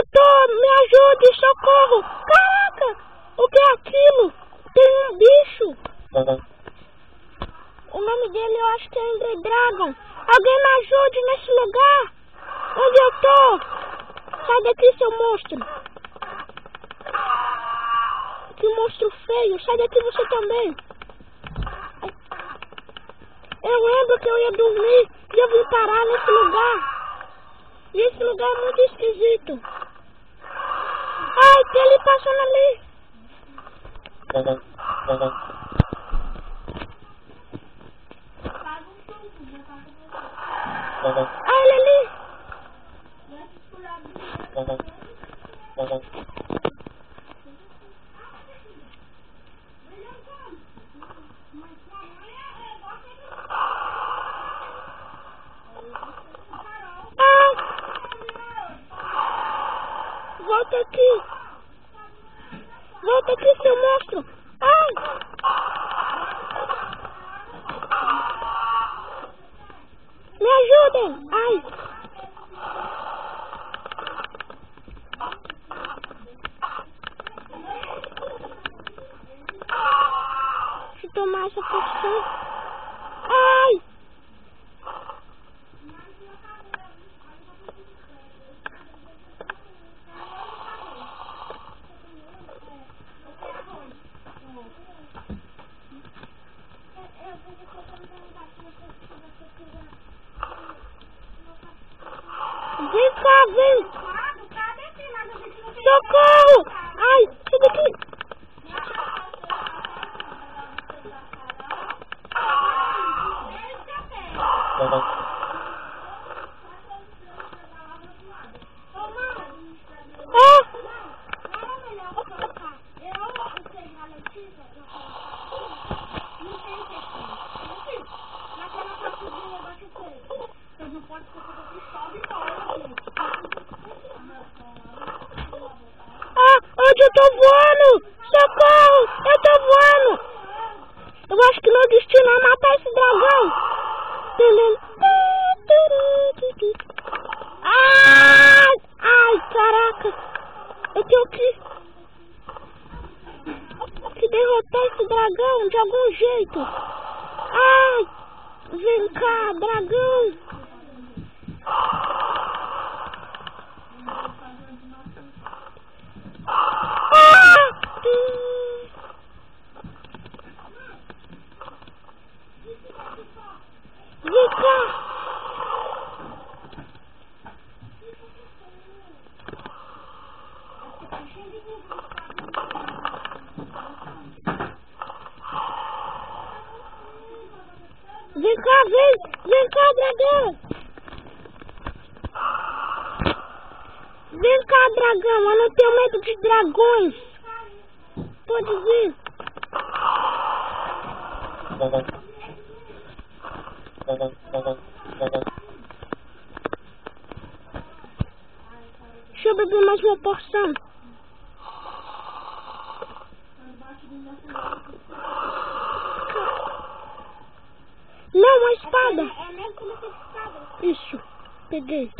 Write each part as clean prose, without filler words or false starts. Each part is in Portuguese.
me ajude, socorro! Caraca! O que é aquilo? Tem um bicho! O nome dele eu acho que é Ender Dragon. Alguém me ajude nesse lugar! Onde eu tô? Sai daqui, seu monstro! Que monstro feio! Sai daqui você também! Eu lembro que eu ia dormir e eu vim parar nesse lugar. E esse lugar é muito esquisito. Ai, tem ele passando ali. Ai, ele ali. Volta aqui! Volta aqui, seu monstro! Ai! Me ajudem! Ai! Deixa eu tomar essa poção. Ai! Vem cá, vem! Socorro! Ai, sai daqui! Onde eu tô voando? Socorro! Eu tô voando! Eu acho que meu destino é matar esse dragão! Ai! Ai, caraca! Eu tenho que derrotar esse dragão de algum jeito! Ai! Vem cá, dragão! Vem cá! Vem cá, vem! Vem cá, dragão! Vem cá, dragão! Eu não tenho medo de dragões! Pode vir! Deixa eu beber mais uma porção. Não, uma espada. É mesmo que você espada? Isso, peguei.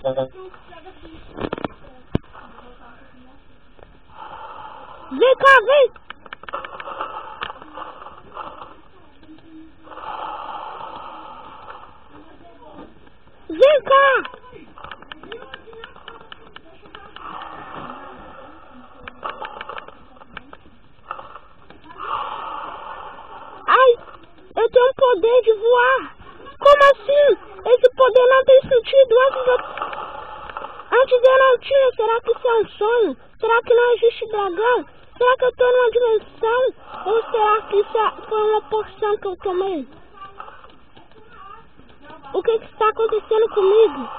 Vem cá, vem. Vem cá. Ai, eu tenho um poder de voar. Como assim? Esse poder não tem sentido. Antes eu não tinha. Será que isso é um sonho? Será que não existe dragão? Será que eu tô numa dimensão? Ou será que isso foi uma porção que eu tomei? O que está acontecendo comigo?